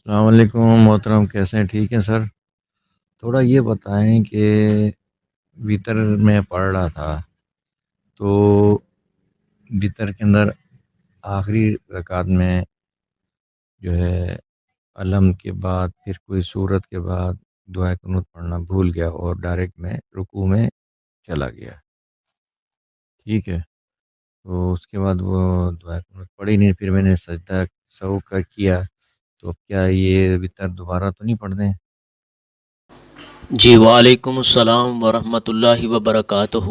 السلام علیکم محترم، کیسے ہیں؟ ٹھیک ہیں سر؟ تھوڑا یہ بتائیں کہ وطر میں پڑھ رہا تھا تو وطر کے اندر آخری رکعت میں جو ہے علم کے بعد پھر کوئی صورت کے بعد دعائے قنوت پڑھنا بھول گیا اور ڈائریکٹ میں رکوع میں چلا گیا. ٹھیک ہے، تو اس کے بعد وہ دعائے قنوت پڑھی نہیں، پھر میں نے سجدہ سہو کر کیا. تو اب کیا یہ وطر دوبارہ تو نہیں پڑھ دیں؟ جی وعلیکم السلام ورحمۃ اللہ وبرکاتہ.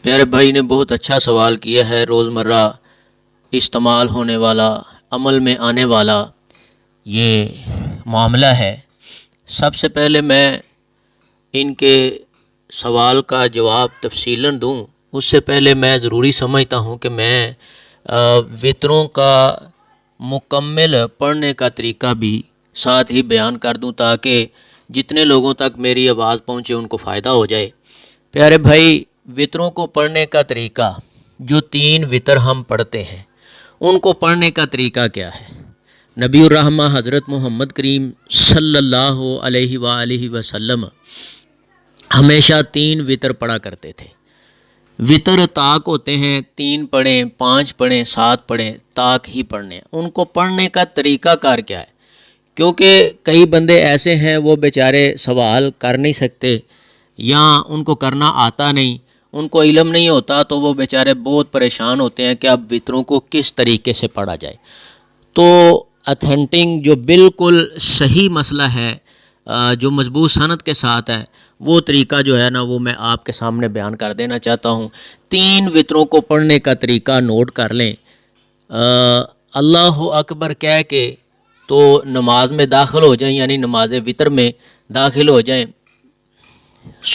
پیارے بھائی نے بہت اچھا سوال کیا ہے. روزمرہ استعمال ہونے والا، عمل میں آنے والا یہ معاملہ ہے. سب سے پہلے میں ان کے سوال کا جواب تفصیلاً دوں اس سے پہلے میں ضروری سمجھتا ہوں کہ میں وطروں کا مکمل پڑھنے کا طریقہ بھی ساتھ ہی بیان کر دوں تاکہ جتنے لوگوں تک میری آواز پہنچے ان کو فائدہ ہو جائے. پیارے بھائی، وطروں کو پڑھنے کا طریقہ، جو 3 وطر ہم پڑھتے ہیں ان کو پڑھنے کا طریقہ کیا ہے؟ نبی الرحمہ حضرت محمد کریم صلی اللہ علیہ وآلہ وسلم ہمیشہ 3 وطر پڑھا کرتے تھے. وطر طاق ہوتے ہیں، 3 پڑھیں، 5 پڑھیں، 7 پڑھیں، طاق ہی پڑھنے. ان کو پڑھنے کا طریقہ کار کیا ہے؟ کیونکہ کئی بندے ایسے ہیں وہ بیچارے سوال کر نہیں سکتے یا ان کو کرنا آتا نہیں، ان کو علم نہیں ہوتا، تو وہ بیچارے بہت پریشان ہوتے ہیں کہ اب وطروں کو کس طریقے سے پڑھا جائے. تو اتھینٹنگ جو بالکل صحیح مسئلہ ہے، جو مضبوط سند کے ساتھ ہے، وہ طریقہ جو ہے نا وہ میں آپ کے سامنے بیان کر دینا چاہتا ہوں. 3 وطروں کو پڑھنے کا طریقہ نوٹ کر لیں. اللہ اکبر کہہ کے تو نماز میں داخل ہو جائیں، یعنی نماز وطر میں داخل ہو جائیں.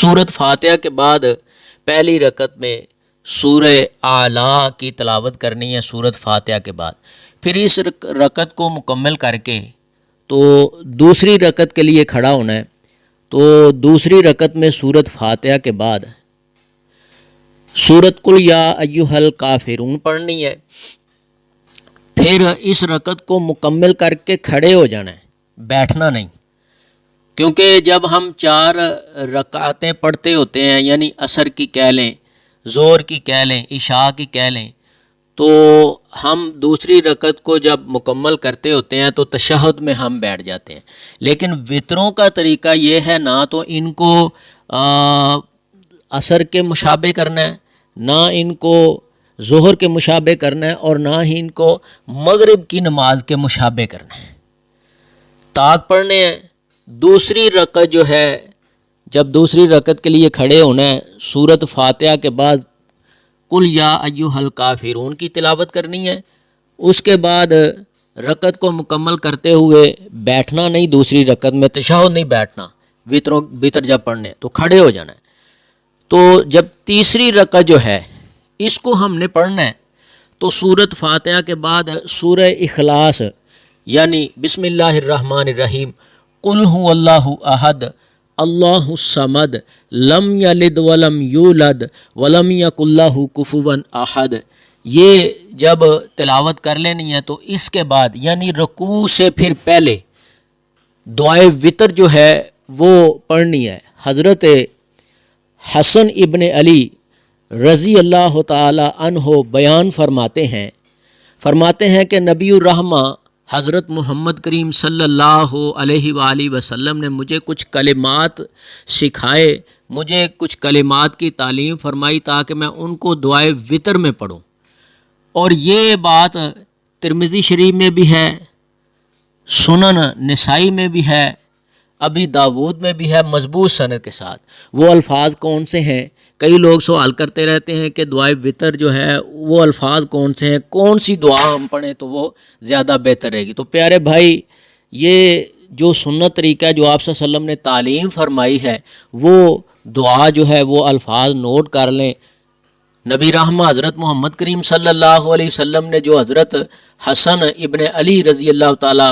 سورت فاتحہ کے بعد پہلی رکعت میں سورہ اعلیٰ کی تلاوت کرنی ہے سورت فاتحہ کے بعد. پھر اس رکعت کو مکمل کر کے تو دوسری رکعت کے لیے کھڑا ہونا ہے. تو دوسری رکعت میں سورت فاتحہ کے بعد سورت قل یا ایھا الکافرون پڑھنی ہے. پھر اس رکعت کو مکمل کر کے کھڑے ہو جانا ہے، بیٹھنا نہیں. کیونکہ جب ہم 4 رکعتیں پڑھتے ہوتے ہیں، یعنی عصر کی کہہ لیں، ظہر کی کہہ لیں، عشاء کی کہہ لیں، تو ہم دوسری رکعت کو جب مکمل کرتے ہوتے ہیں تو تشہد میں ہم بیٹھ جاتے ہیں. لیکن وطروں کا طریقہ یہ ہے، نہ تو ان کو عصر کے مشابہ کرنا ہے، نہ ان کو ظہر کے مشابہ کرنا ہے، اور نہ ہی ان کو مغرب کی نماز کے مشابہ کرنا ہے. طاق پڑھنے ہیں. دوسری رکعت جو ہے، جب دوسری رکعت کے لیے کھڑے ہونا ہے، سورت فاتحہ کے بعد قل یا ایھا الکافرون کی تلاوت کرنی ہے. اس کے بعد رکعت کو مکمل کرتے ہوئے بیٹھنا نہیں، دوسری رکعت میں تشہد نہیں بیٹھنا. وطر جب پڑھنے تو کھڑے ہو جانا ہے. تو جب تیسری رکعت جو ہے اس کو ہم نے پڑھنا ہے تو سورت فاتحہ کے بعد سورہ اخلاص، یعنی بسم اللہ الرحمن الرحیم، قل هو اللہ احد اللہ الصمد لم یلد ولم یولد ولم یکن لہ کفوا احد، یہ جب تلاوت کر لینی ہے تو اس کے بعد یعنی رکوع سے پھر پہلے دعائے وطر جو ہے وہ پڑھنی ہے. حضرت حسن ابن علی رضی اللہ تعالی عنہ بیان فرماتے ہیں کہ نبی الرحمہ حضرت محمد کریم صلی اللہ علیہ وآلہ وسلم نے مجھے کچھ کلمات سکھائے، مجھے کچھ کلمات کی تعلیم فرمائی تاکہ میں ان کو دعائے وطر میں پڑھوں. اور یہ بات ترمذی شریف میں بھی ہے، سنن نسائی میں بھی ہے، ابی داود میں بھی ہے، مضبوط سند کے ساتھ. وہ الفاظ کون سے ہیں؟ کئی لوگ سوال کرتے رہتے ہیں کہ دعائے وطر جو ہے وہ الفاظ کون سے ہیں، کون سی دعا ہم پڑھیں تو وہ زیادہ بہتر رہے گی. تو پیارے بھائی، یہ جو سنت طریقہ ہے جو آپ صلی اللہ علیہ وسلم نے تعلیم فرمائی ہے، وہ دعا جو ہے وہ الفاظ نوٹ کر لیں. نبی رحمہ حضرت محمد کریم صلی اللہ علیہ وسلم نے جو حضرت حسن ابن علی رضی اللہ تعالی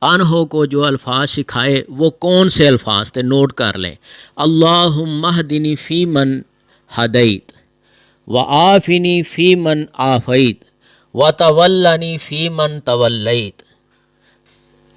عنہ کو جو الفاظ سکھائے وہ کون سے الفاظ تھے، نوٹ کر لیں. اللہم اہدنی فی من ہدیت وعافنی فی من عافیت وتولنی فی من تولیت.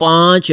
5